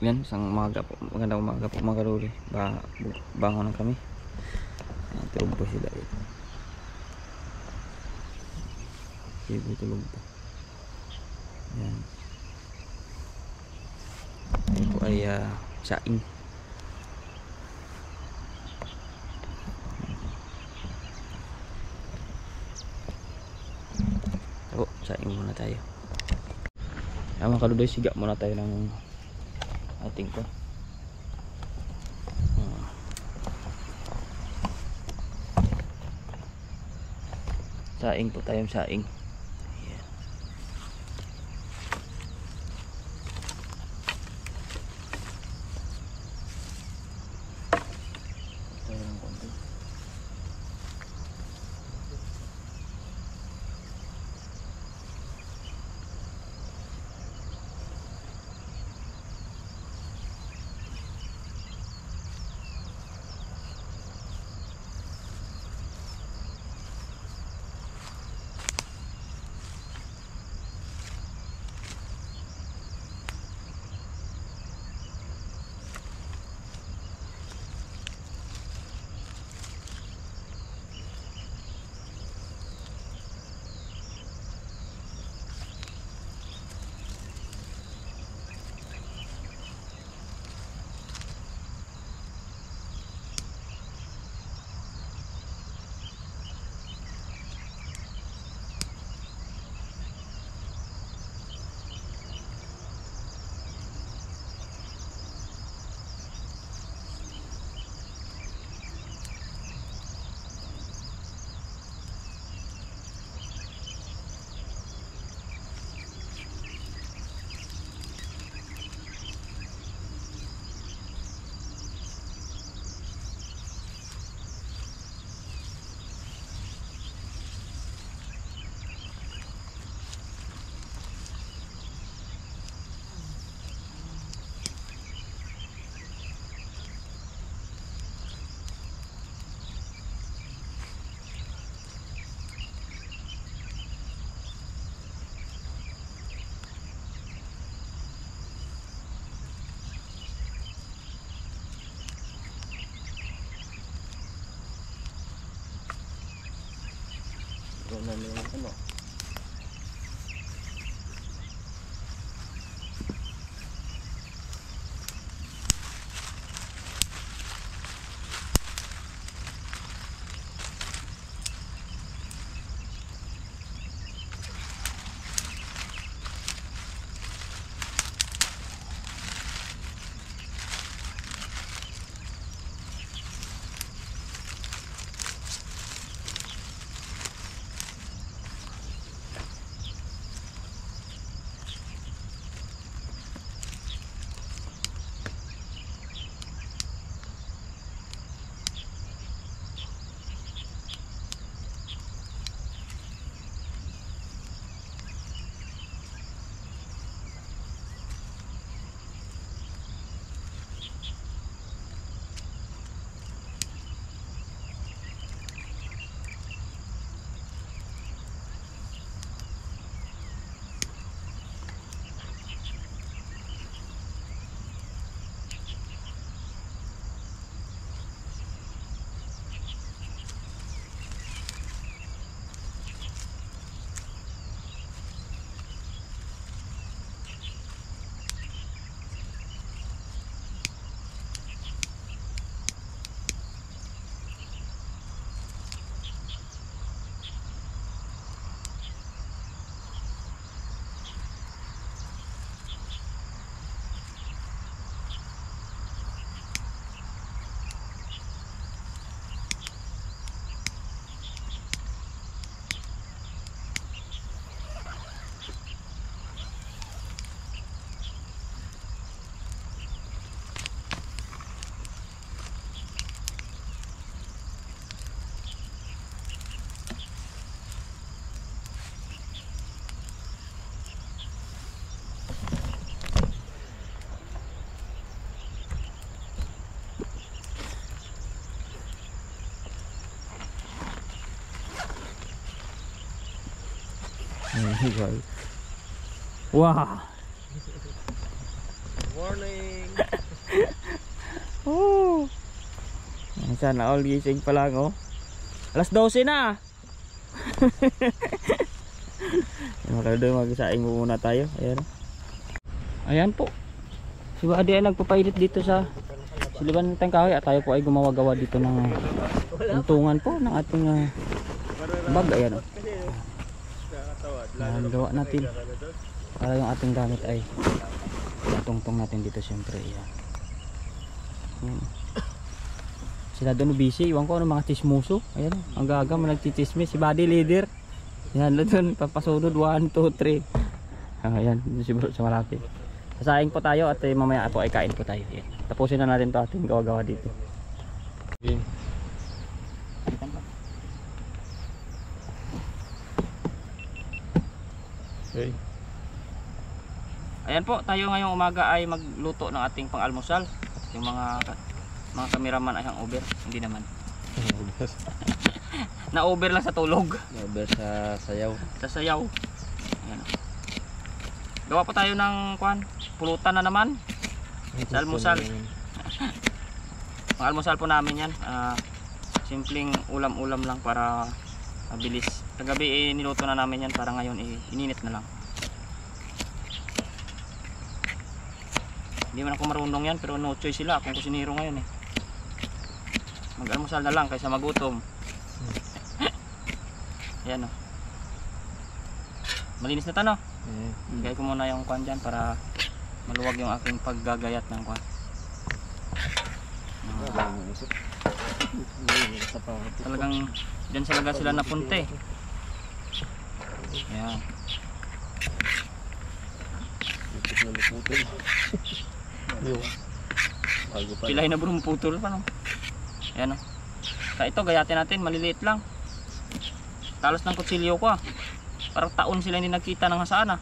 Yan, isang umaga po, magandang umaga po mga kaluri. Bangon na kami. Tulog po sila eh. Sige, tulog po. Yan. Yan po ay saing. So, saing muna tayo. Mga kaluri, siga muna tayo ng ating ko. Saing po tayong saing. Ayan. Tayo ng konti. Ano? Wow. Morning. Oh. Sana all gising pa lang oh. Alas 12 na. Magsaing muna tayo. Ayan. Ayan po. Si Wadi ay nagpapainit dito sa Siliban ng Tangkahoy at tayo po ay gumawa-gawa dito ng tuntungan po ng ating bag. Ayan o. Gawa natin para yung ating gamit ay tungtong natin dito siyempre. Ayan. Ayan. Sila doon busy. Iwan ko ano mga chismoso. Ayan o. Ang gaga nagchichismis. Si Buddy leader. Ayan doon papasunod 1, 2, 3. Ayan. Siguro sa malapit. Sasaing po tayo at mamaya po ay kain po tayo. Ayan. Tapusin na natin ito ating gawa-gawa dito. Okay. Okay. Ayan po, tayo ngayong umaga ay magluto ng ating pang-almusal. Yung mga kameraman ay ang over, hindi naman. Na-over lang sa tulog. Over sa sayaw. Sa sayaw. Ayan. Gawa po tayo ng pulutan na naman. Sa almusal. Pang-almusal po namin yan. Simpleng ulam-ulam lang para mabilis. Kagabi niluto na namin yan para ngayon ininit na lang. Hindi man ako marunong yan pero no choice sila akong kusinero ngayon eh. Mag-almusal na lang kaysa magutom. Ayan o. Malinis na tano. Gaya ko muna yung kwan dyan para maluwag yung aking paggagayat ng kwan. Talagang dyan sila napunte. Ayan. Pilay na bro putol pa no. Ayan o. Kaya ito gayatin natin maliliit lang. Talas ng kutsilyo ko ah. Parang taon sila hindi nagkita ng hasaan ah.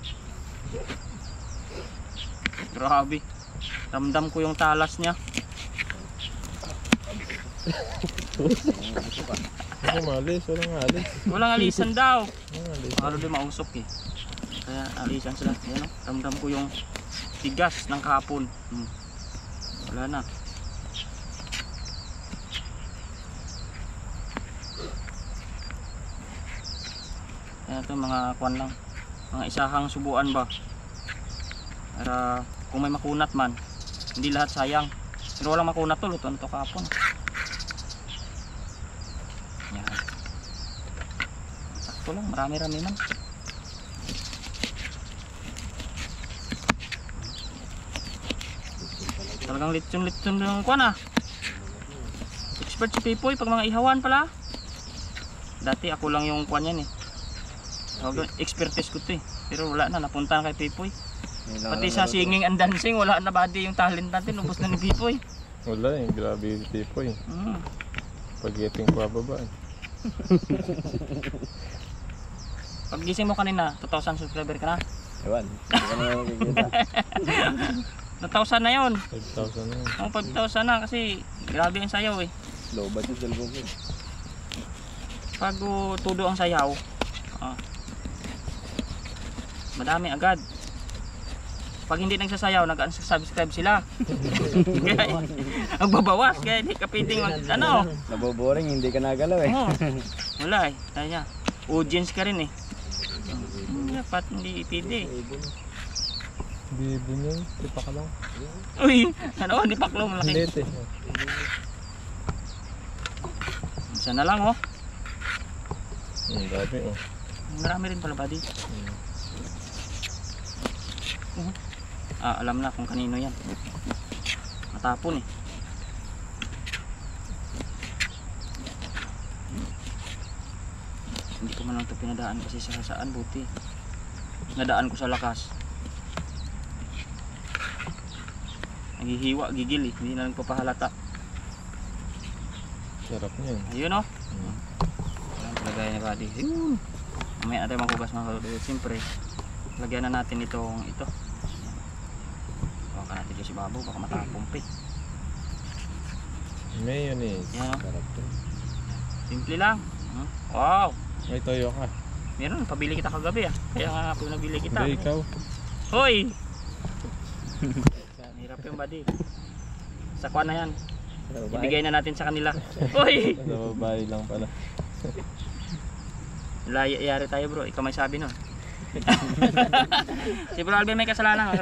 Grabe. Ramdam ko yung talas niya. Walang alis. Walang alisan daw. Ano din mausok eh. Kaya alisan sila. Ayan o. Ramdam ko yung tigas ng kahapon. Wala na. Ayan ito mga kwan lang. Mga isahang subuan ba. Para kung may makunat man, hindi lahat sayang. Pero walang makunat to, luto na to kahapon. Ayan. Sakto lang, marami-rami man. Talagang litson-litson ng kwan ah. Expert si Pipoy pag mga ihawan pala. Dati ako lang yung kwan yan eh. Expertise ko to eh. Pero wala na, napunta na kay Pipoy. Pati sa singing and dancing, wala na badi yung talent natin. Ubos na ni Pipoy. Wala eh, grabe yung Pipoy. Pag-getting pa baba eh. Pag gising mo kanina, 2,000 subscriber ka na? Ewan, hindi ka na makikita. 2,000 na yun. 5,000 na yun. 5,000 na kasi grabe ang sayaw eh. Low budget dalawang ko. Pag tudo ang sayaw, madami agad. Pag hindi nagsasayaw, nag-unsubscribe sila. Ang babawas, kaya hindi ka pwedeng ano. Naboboring, hindi ka nagalaw eh. Wala eh, kaya audience ka rin eh. Dapat hindi pwede. Bibo niya, tipa ka lang. Uy, ano, hindi paklo, malaki. Lete. Isa na lang oh. Grabe oh. Marami rin pala buddy. Alam na kung kanino yan. Matapon eh. Hindi ko man lang ito pinadaan kasi sa saan buti. Nadaan ko sa lakas. Naghihiwa, gigil eh. Hindi na lang papahalata. Sarap niya. Ayun oh. Ayan palagay ni buddy. Mamaya natin maghugas mga kaluluyo. Siyempre, lagyan na natin itong ito. Huwag ka natin dito si Babo. Baka matapumpi. Mayonnaise. Yan o. Sarap to. Simple lang. Wow. May toyo ka. Meron, pabili kita kagabi ah. Kaya nga po nabili kita. Hindi, ikaw. Hoy! Hirap pa yung body. Sa kuha na yan. Ibigay na natin sa kanila. Uy! Sa babae lang pala. Yari tayo bro, ikaw may sabi nun. Si Bro Alvin may kasalanan.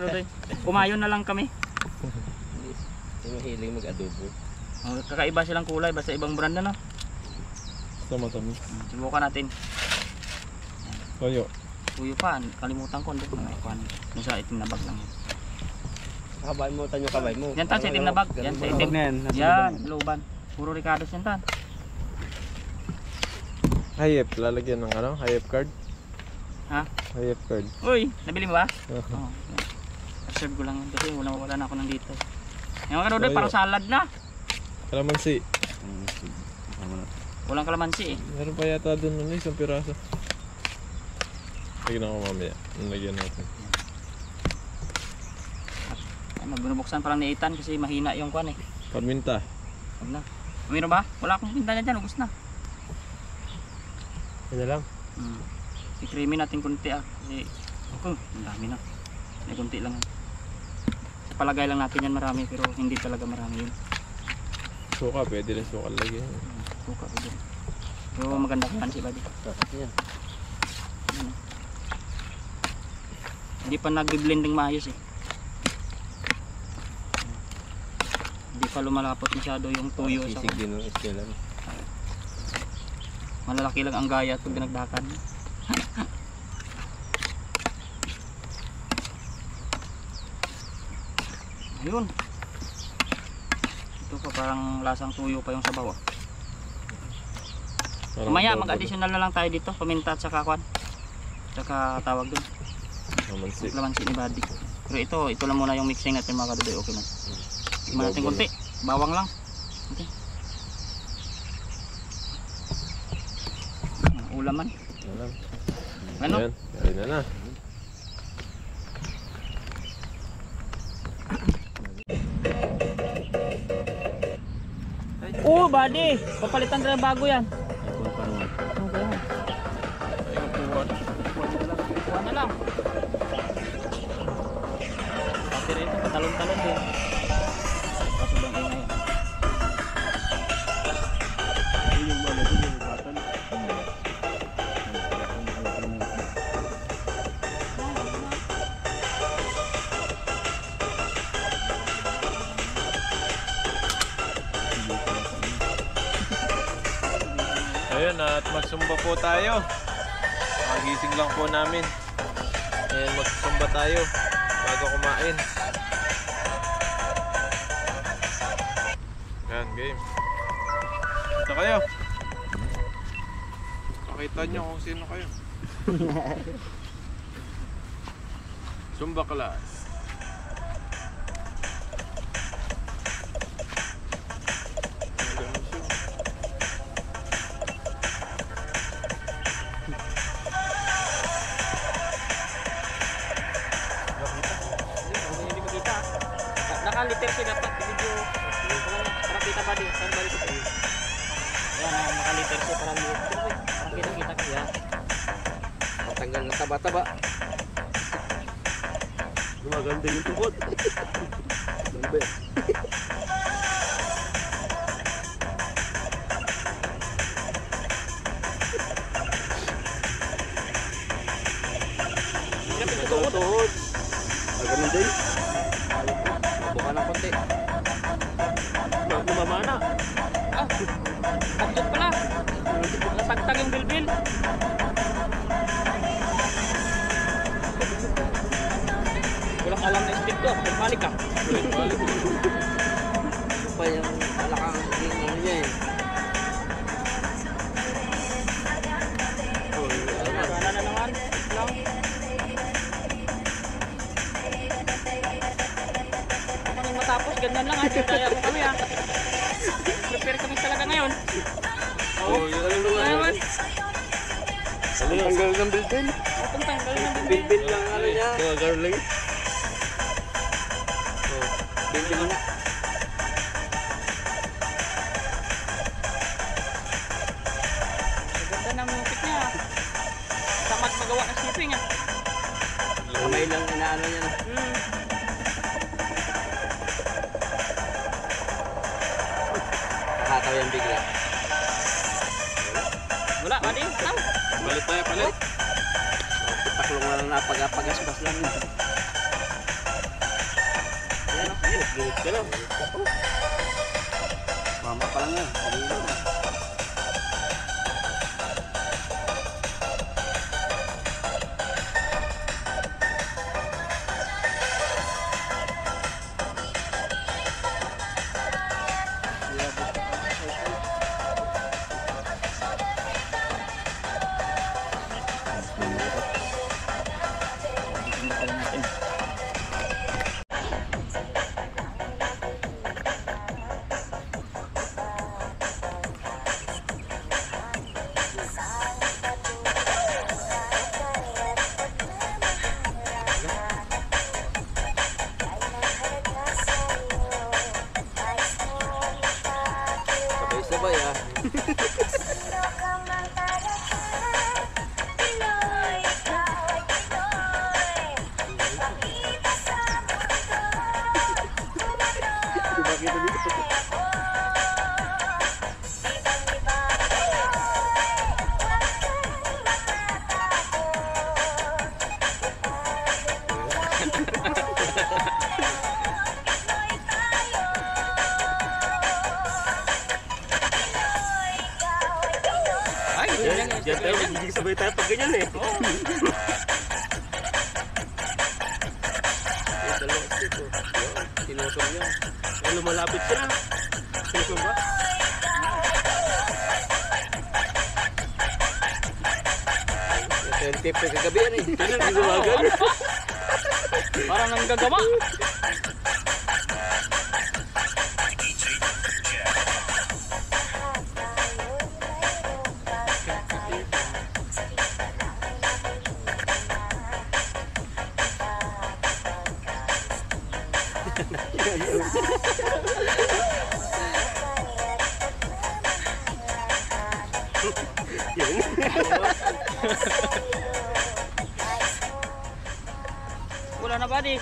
Kumayon na lang kami. Hindi mahiling mag-adobo. Kakaiba silang kulay, basta ibang brand na no. Sa matamis. Subukan natin. Toyo. Tuyo pa, kalimutan ko. Hindi ko na ikuhan. Yung sa itim na bag lang. Kabay mo, tanyo kabay mo. Yan tan, sa itim na bag. Yan, sa itim. Yan, looban. Puro Ricardo yan tan. Hayep, lalagyan ng ano? Hayep card? Ha? Hayep card. Uy, nabili mo ba? Oo. Reserve ko lang yun kasi wala na ako nandito. Yung mga kadodoy, parang salad na. Kalamansi. Walang kalamansi eh. Meron pa yata doon nun isang piraso. Tignan ko mamaya. Nalagyan natin. Binubuksan parang ni Ethan kasi mahina yung kwan eh. Paminta. Huwag na. Mayroon ba? Wala akong pinta na dyan, ubos na. Kanya lang. I-creamy natin kunti ah. Kasi, ang dami na. May kunti lang. Sa palagay lang natin yan marami pero hindi talaga marami yun. Suka, pwede rin suka lagyan. Suka ko dyan. Pero maganda ko yan si Buddy. Yan. Ano? Hindi pa nag-blending maayos eh. Hindi pa lumalapot masyado yung tuyo sa Sisig din ng istilan. malalaki lang ang gaya at pag dinagdakan. Ayun. Ito pa parang lasang tuyo pa yung sabaw. Mamaya mag-additional na lang tayo dito, paminta at saka kwan. Tsaka tawag dun. Kalamansi. Kalamansi ni Buddy. Pero ito lang muna yung mixing natin mga kadodoy. Okay na. Tignan natin konti. Bawang lang. Okay. Ulaman. Ano? Ayan, kaya na na. Oh, Buddy! Papalitan na bago yan. Okay. Kuha na lang. Pati rito, patalon-talon din. Kaso bang ingay. Ayun, at magsumba po tayo. Magising lang po namin. Ayan, magsumba tayo bago kumain. Ayan, game. Ito kayo. Pakita nyo kung sino kayo. Zumba class. Hindi makita. Naka-liter siya dapat video. Parang kita pa din. Saan balik ito? Yan, naka-liter siya parang liter. Parang kita-kita kaya. Patanggal ng taba-taba. Gumaganda yung tubod. Tuhod. Ganun din. Buka ng konti. Lumamana. Ah, tagjot pala. Nasagtag yung bilbil. Walang alam na stick to. Balik ka. Pa yung malakang ano niya eh. Sana na naman. Lang. Kapag matapos, ganyan lang ha. Kaya mo kami ha. Prepare kami talaga ngayon. Oh, yun ano Ano naman? Tanggal ng bilbil. Itong tanggal na bilbil. Bilbil lang ano niya. Mga garling. Bilbil niya. Ganda ng music niya. Tamad magawa ng snipping ha. Kamay lang inaano niya na. yan bigla. Wala, buddy. Tam. Palit tayo, palit. Paklong na lang napagapagaspas lang. Yan o. Ginit ka lang. Mama pa lang yan. Kanina na. Sabay-sabay ah. Diba kita dito? Ay, Diyan tayo, magiging sabay tayo pag ganyan eh. Oo. Dalawang stick oh. Sinusong yan. Ay, lumalapit sila. Sinusong ba? Ito yung tip na kagabi yan eh. Ito lang, gigawagan. parang nanggagawa. Wala na, buddy.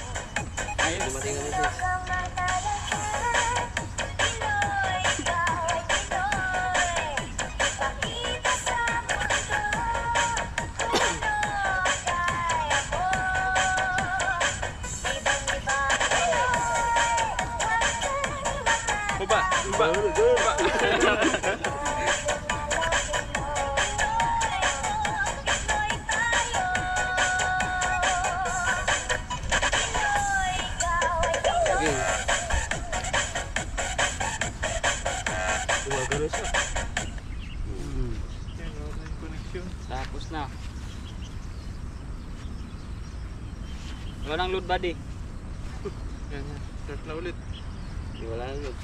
Ayun, dumating kami sis. Baba, baba. Sige. Gumagano siya. Yan, okay yung connection. Tapos na. Wala nang load, buddy. Yan, yan. Start na ulit. Di wala nang load.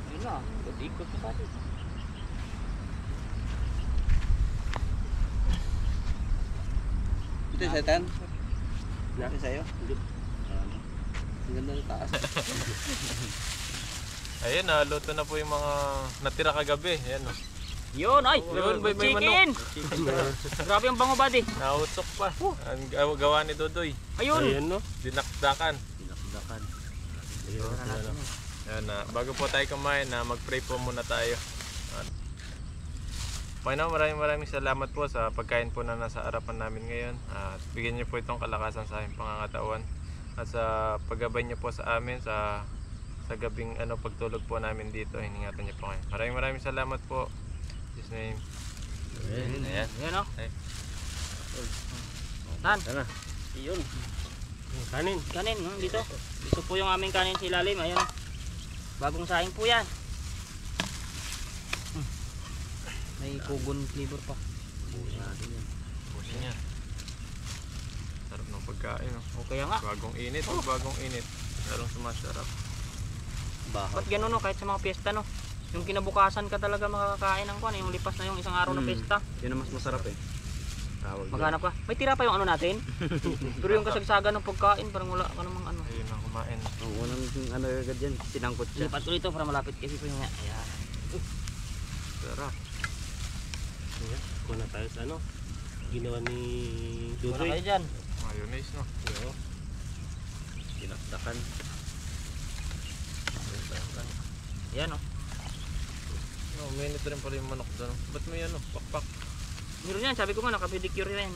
Yun na, ikot na, buddy. Ito yung setan? Ito sa'yo? Hindi. Ang ganda ng taas. Ayun, luto na po yung mga natira kagabi. Ayan, oh. Yun, ay! Yun, may chicken! Grabe ang bango, buddy. Nautsok pa. Ang gawa ni Dodoy. Ayun! Ayun no? Dinakdakan. Dinakdakan. Ayan, bago po tayo kumain, mag-pray po muna tayo. Panginoon, maraming salamat po sa pagkain po na nasa harapan namin ngayon. At bigyan niyo po itong kalakasan sa aming pangangatawan. At sa paggabay niyo po sa amin sa gabing pagtulog po namin dito, hiningatan niyo po ngayon. Maraming salamat po. In His name. Ayan. Ayan, o. Ay. Tan. Tara. Yun. Kanin. Kanin, dito. Dito po yung aming kanin sa ilalim. Ayan. Bagong saing po yan. May kugon flavor pa. Busin natin yan. Busin niya. Sarap ng pagkain. Oh. O kaya nga. Bagong init. Oh. Bagong init. Lalong sumasarap. Bahaw. Ba't gano'n no? Kahit sa mga piyesta no? Yung kinabukasan ka talaga makakakain ng kuwan. Yung lipas na yung isang araw ng piyesta. Yun ang mas masarap eh. Tawag Maghanap ka. May tira pa yung ano natin. Pero yung kasagsagan ng pagkain parang wala ka namang ano. Ayun ang kumain. Ang unang agad yan, sinangkot siya. Lipat ko dito para malapit kasi po yung ayan. Sarap. Ayan, kuna tayo sa ginawa ni Wala kayo dyan. Mayonnaise, no? Oo. Dinakdakan. Ayan o. Uminit rin pala yung manok doon. Ba't may ano, pakpak? Meron yan, sabi ko nga nakapedicure yan.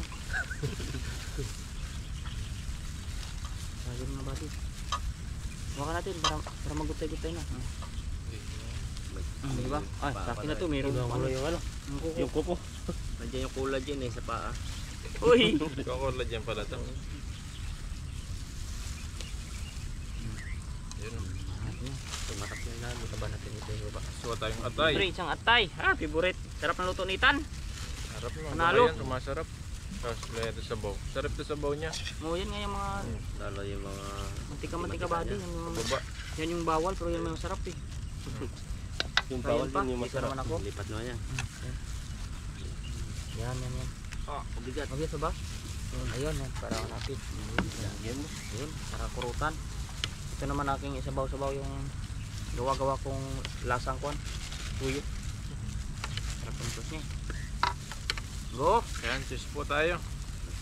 Ayun na bati. Huwag natin para magutay-gutay na. Di ba? Ay, sa akin na to, meron Ibang ano. yung ano, Yung kuko. yung kuko. Nandiyan yung collagen eh sa paa. Uy! Kakola dyan pala ito. Yun. Tumatak na lang, mataba natin ito yung baba. Suwa tayong atay. Pre, isang atay. Ha, favorite. Sarap ng luto ni Tan. Sarap naman. Panalo. Yan, sumasarap. Tapos may ito sabaw. Sarap ito sabaw niya. Oh, yan nga yung mga Lalo yung mga mantika-mantika badi. Baba. Yan yung bawal, pero yan may masarap eh. yung Ayan bawal pa, din yung dito masarap. naman ako. Lipat naman yan. Yan. Ah, obligat. Magyas ba? Ayun, yan. Para napit. Yan mo. Ayun, para kurutan. Ito naman aking isabaw-sabaw yung gawa-gawa kong lasang kwan. Tuyo. Sarap ng tos niya. Go! Ayan, cheers po tayo.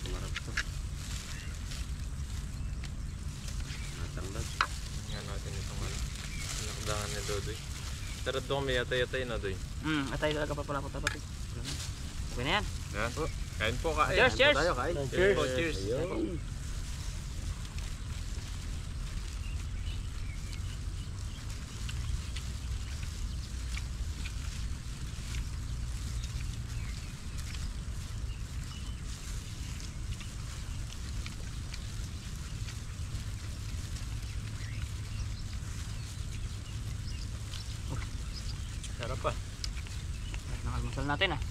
Tumarap ito. Natanggal. Tingnan natin itong ano. Nakdahan ni Dodoy. Sarap doon may yatay-yatay na Doy. Atay talaga pa pala ko tapat eh. Okay na yan. Ayan po. Kain po kain. Cheers, cheers! Tayo, kain. Cheers po, cheers. Ayun. Sarap pa. Nakalmasal natin ah.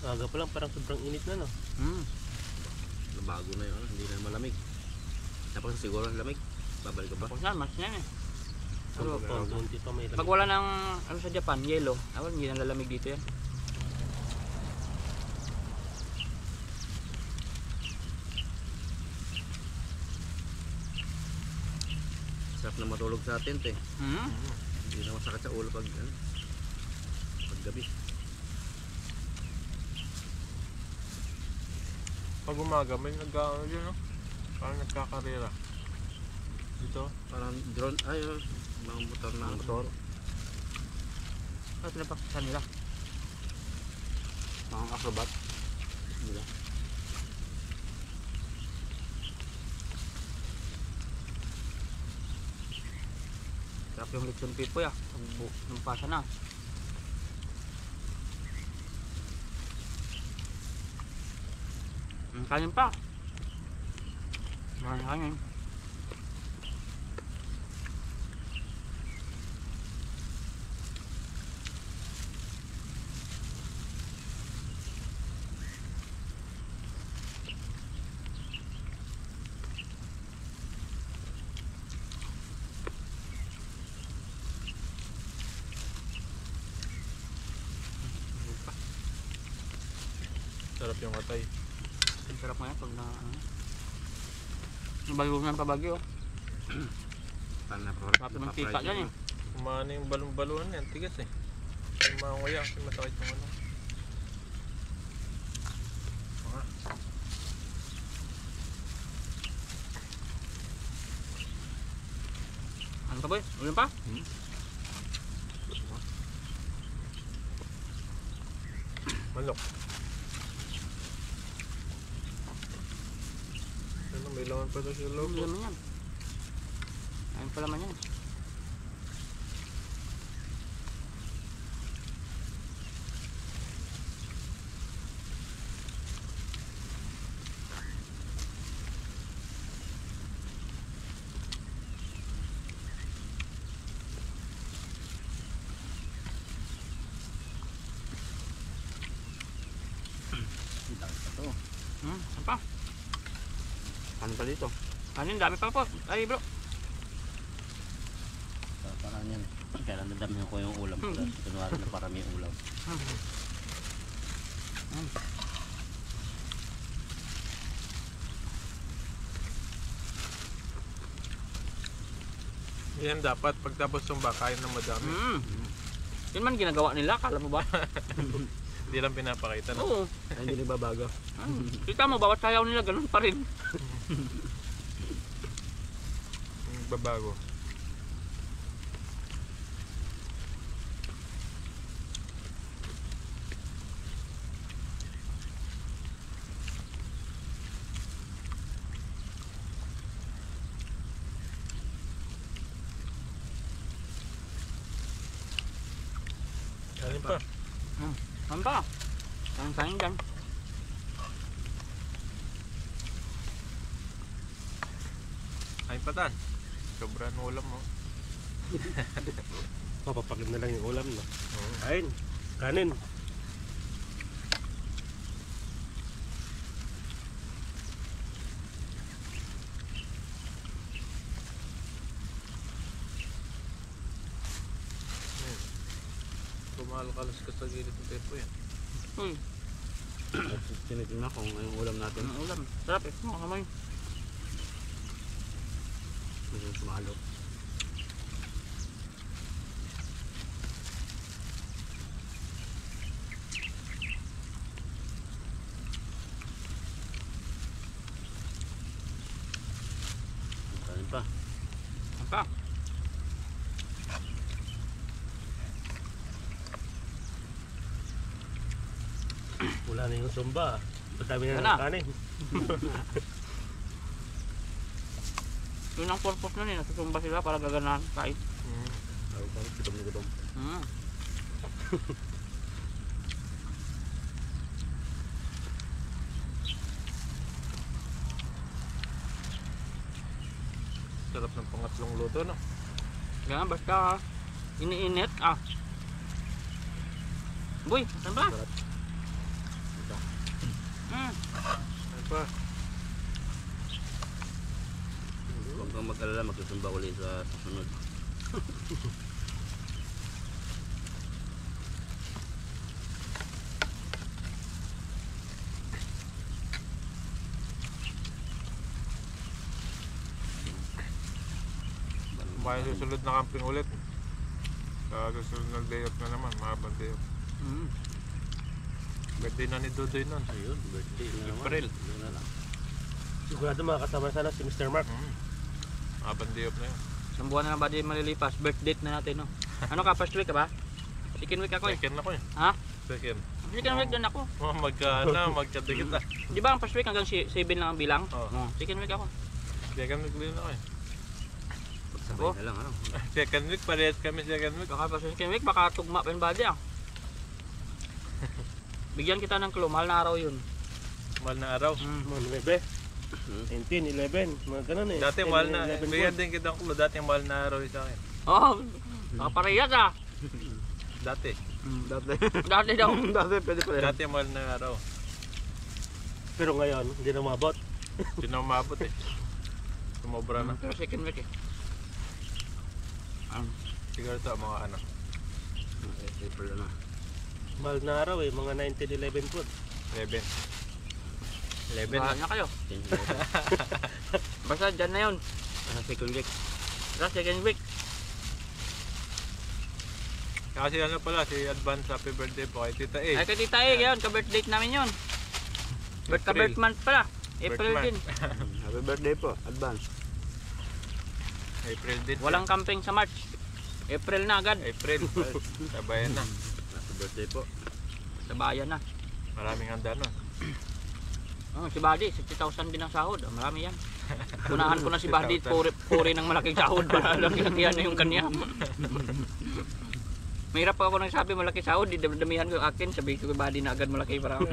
Aga pa lang, parang sobrang init na no. Nabago na yun, hindi na malamig. Tapos siguro lamig, babalik ka ba? Tapos na, mas yan eh. Pero Hindi pa may pag wala ng ano sa Japan, yellow. Awal, hindi nang lalamig dito yan. Sarap na matulog sa tent eh. Hindi na masakit sa ulo pag gabi. Pag umaga may nag-ano yun no? Parang nagkakarera. Dito. Parang drone, mga motor na motor. Ano pinapaksasan nila? Mga acrobat. Nila. Sarap yung lechon pipo ya. Nampasa na. Kanin pa. Kanin. Sarap yung atay. Ang sarap nga yan pag na ano. Nabalong ng pabagyo. Paano na Sarap ng tika dyan eh. Kumano yung balon-balon yan, tigas eh. Yung mga nguya kasi masakit yung ano. Ano pa boy? Ulan pa? Manok. Ano, may laman pa ito sa loob. Hindi naman yan. Ayun pa laman yan. Ano pa? Ano pa dito? Kanin, dami pa po. Ay bro. Parang yan. Kaya nadamihan ko yung ulam. Tapos kunwari na parami yung ulam. Yan dapat pagtapos ng kain ng madami. Yun man ginagawa nila, kala mo ba? Hindi lang pinapakita na. Oo. Hindi nagbabago. Kita mo, bawat sayaw nila, ganun pa rin. Babago. Kanin pa. Ano pa? Kanin dyan. Kain pa tan. Sobrang ulam mo. Papapagod na lang yung ulam, no? Kain. Kanin. Kumalakalas ka sa gilid ng tempo yan. Uy, Tinitingnan kung anong ulam natin. ang ulam. Sarap eh. Mga kamay. Medyo sumalo. Kanin pa. Ano pa? Wala na yung sumba. Madami Wala. na ng kanin. Yun ang purpose nun eh. Nasusumba sila para gaganahan kahit. Gutom na gutom. Sarap ng pangatlong luto, no? Kaya basta iniinit. Boy, saan ba? Kain pa. Huwag kang mag-alala, magsusumba ulit sa susunod. May susunod na camping ulit. Sa susunod na day off na naman, mahabang day off. Birthday na ni Dodoy nun. Ayun, birthday na naman. April. Yun na lang. Sigurado makakasama sana si Mr. Mark. Mahabang day off na yun. Isang buwan na lang ba di malilipas? Birth date na natin, no? Ano ka, first week ka ba? Second week ako eh. Second ako eh. Ha? Second. Second week din ako. Magkadikit ah. Di ba ang first week hanggang 7 lang ang bilang? Oo. Second week ako. Second week din ako eh. Sabay na lang, ano? Second week, parehas kami second week. Baka pa sa second week, baka tugma pa yung body Bigyan kita ng clue, mahal na araw yun. Mahal na araw. Mga 9, 19, 11, mga ganun eh. Dati 10, mahal na, 11 bigyan din kita ng kulo. Dati mahal na araw yun sa akin. Oo, nakaparehas Dati. Dati daw. Dati, pwede pa Dati mahal na araw. Pero ngayon, hindi na umabot. Hindi na umabot eh. Sumobra na. Pero second week eh. Siguro ito mga ano. April na. Mahal na araw eh, mga 19, 11 po. 11. 11 Bahala na. na kayo. Basta dyan na yun. Second week. Basta second week. Kasi ano pala, si advance happy birthday po kay Tita A. Ay, kay Tita E, yun, ka-birth date namin yun. Ka-birth month pala. April Birth din. Happy birthday po, advance. April din. Walang camping sa March. April na agad. April. Sabayan na. Happy birthday po. Sa bayan na. Maraming handa no. Si Buddy, 60,000 din ang sahod. Marami yan. Unahan ko na si Buddy, puri ng malaking sahod para laki-lakihan na yung kanya. Mahirap pa ako nang sabi malaki sahod, damihan ko yung akin, sabi ko kay Buddy na agad malaki para ako.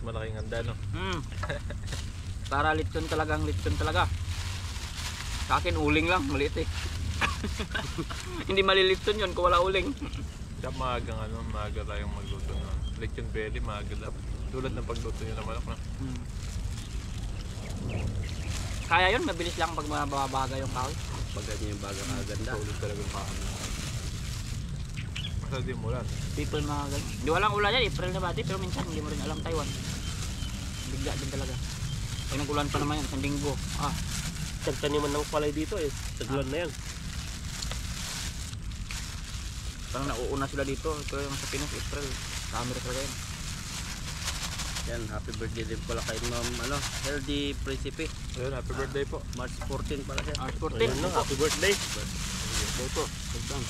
Malaking handa no. Para litson talaga. Sa akin uling lang, maliit eh. Hindi malilitson yun kung wala uling. Siya maaga tayong magluto no. lechon belly, maagad up. Tulad ng pagluto nyo ng manok na. Kaya yun, mabilis lang pag mababaga yung kahoy. Pag ganyan yung baga kaganda. Tulad talaga yung paan. Basta di mo ulan. People mga ganyan. Di walang ulan yan, April na ba? Pero minsan hindi mo rin alam Taiwan. Bigla din talaga. Pag nag-ulan pa naman yan, isang linggo. Tagtaniman ng palay dito eh. Taglan na yan. Parang nauuna sila dito. Ito yung sa Pinas, April. Sa Amerika talaga yan. Yan, happy birthday din pala kay Ma'am Healthy Principe. Ayun, happy birthday po. March 14 pala siya. Sporting. Ayun na, happy birthday. Birthday po. Pagdang.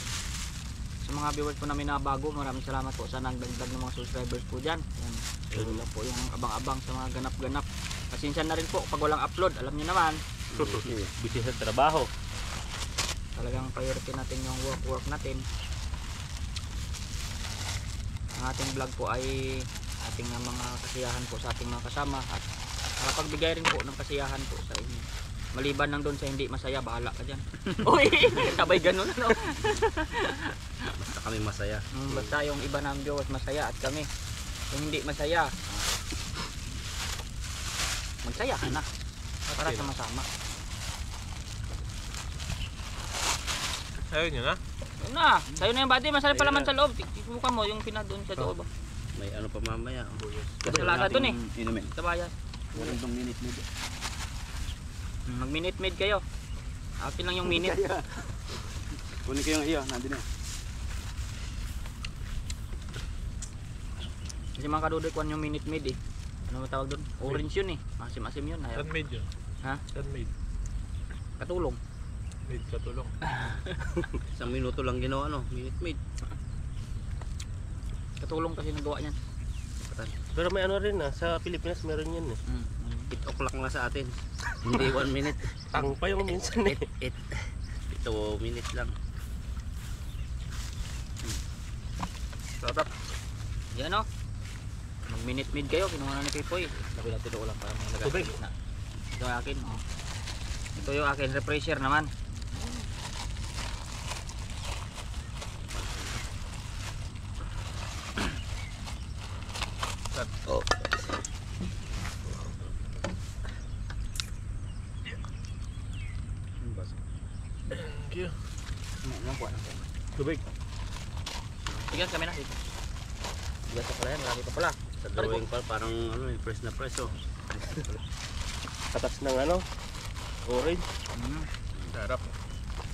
Sa mga viewers po namin na bago, maraming salamat po sa nagdagdag ng mga subscribers po dyan. Yan. Ayun na po yung abang-abang sa mga ganap-ganap. Pasensya na rin po pag walang upload. Alam nyo naman, Busy sa trabaho. talagang priority natin yung work natin. Ang ating vlog po ay ating mga kasiyahan po sa ating mga kasama at pagbigay rin po ng kasiyahan po sa inyo. Maliban lang doon sa hindi masaya, bahala ka dyan. Uy, sabay ganun ano. Basta kami masaya. Basta yung iba ng viewers masaya at kami yung hindi masaya, magsaya ka na para sama-sama. Ayun yun ha. Yun na, sa'yo na yung body, masarap pa naman sa loob. Subukan mo yung pinadun sa loob. May ano pa mamaya. Kasalasa dun eh. Inumin. Tabayan. Walang 2 minute na dyan. Mag-minute made kayo. Akin lang yung minute. Kunin ko yung iyo, nandun na. Kasi mga kadudoy kuhan yung minute made eh. Ano matawag doon? Orange yun eh. Masim-asim yun. Ayaw. Handmade yun. Ha? Handmade. Katulong. Made katulong. Isang minuto lang ginawa, no? Minute made. Katulong kasi nagawa niyan. Pero may ano rin sa Pilipinas meron yan eh. 8 o'clock na sa atin. Hindi 1 minute. Tang pa yung minsan eh. 2 minutes lang. Sarap. Yan o. Mag-minute made kayo. Kinuha na ni Pipoy. Labi natin doon lang para mga Tubig. na. Ito yung akin. Oh. Ito yung akin. Refresher naman. Oh. Thank you. Tubig. Sige, kami na. Dito. Bigas pa pala yan. Marami pa pala. Sa drawing pa parang ano, fresh na fresh, oh. Katas ng ano. Orange. Sarap.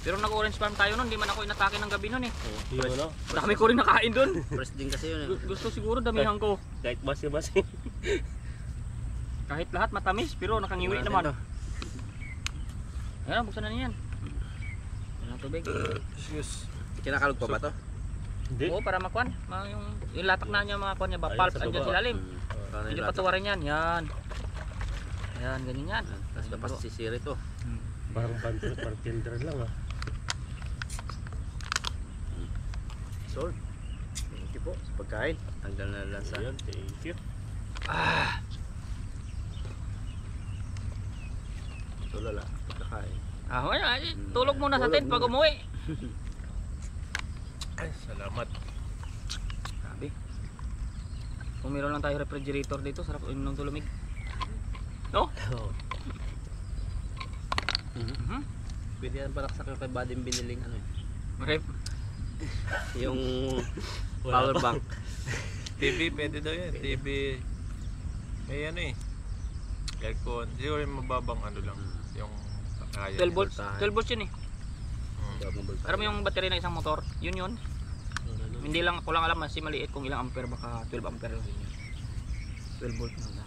Pero nag-orange farm tayo nun. Hindi man ako inatake ng gabi nun eh. Yung ano. Dami ko rin nakain dun. Fresh din kasi yun, eh. Gusto siguro damihan ko. Kahit basi-basi. Kahit lahat matamis. Pero nakangiwi Tingnan naman. natin Ayan, buksan na niyan. Ayan ang tubig. Excuse. to. Kinakalog pa ba to? Hindi. Oo, para makuan. Yung latak na niya mga kuan niya. Ayun, Pulp, sa andyan baba. sa ilalim. Para Hindi yung lahat. patuwarin yan. Yan. Yan, ganyan yan. Tapos dapat sisiri to. Parang bartender lang ah. Sold. Thank you po sa pagkain. Tanggal na lang sa... Ayan, thank you. Tulala. Pagkakain. Wala. Tulog muna sa tent pag umuwi. Ay, salamat. Sabi. Kung meron lang tayo refrigerator dito, sarap ng tulumig. No? Pwede yan balaksak yung kay Badim biniling ano eh. Rep. Yung Wala power pa. bank. TV, pwede daw yan. TV. May ano eh. Aircon. Siguro yung mababang ano lang. Yung kaya. 12 volts. 12 volts yun eh. Mm. Alam mo yung battery ng isang motor? Yun yun. Hindi lang, ako lang alam mas maliit kung ilang ampere, baka 12 ampere lang yun. 12 volt na.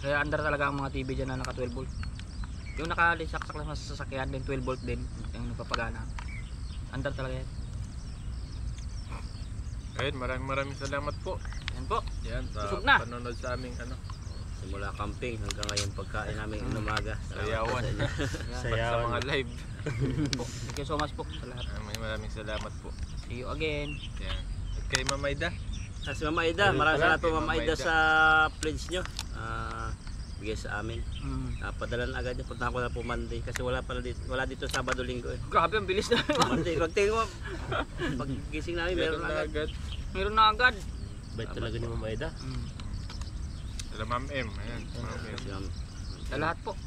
Kaya andar talaga ang mga TV dyan na naka 12 volt. Yung nakalisaksak lang sa sasakyan din 12 volt din yung nagpapagana. Andar talaga yan. Ayun, maraming salamat po. Yan po. Yan, sa Busog na. panonood sa aming ano. Simula camping hanggang ngayon pagkain namin ng umaga. Sayawan. Yan. Sa Sayawan. mga live. Po. Thank you so much po sa lahat. Maraming salamat po. See you again. Yan. At kay Ma'am Aida. Si Mama Aida, Ayun maraming pala. salamat po Kay Mama Mama Aida Aida. sa pledge nyo. bigay sa amin. Mm. Padala na agad, punta ko na po Monday kasi wala dito Sabado Linggo eh. Grabe, ang bilis na. Monday, pagtingin mo, pag gising namin meron na agad. Meron na agad. Bait talaga ni Mama Eda. Sila Ma'am M. Ayan, Ma'am M. Sa lahat po.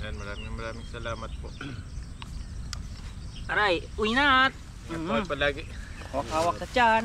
Ayan, maraming salamat po. Aray, uwi na. Ingat po kayo palagi. Hawak-hawak sa tiyan.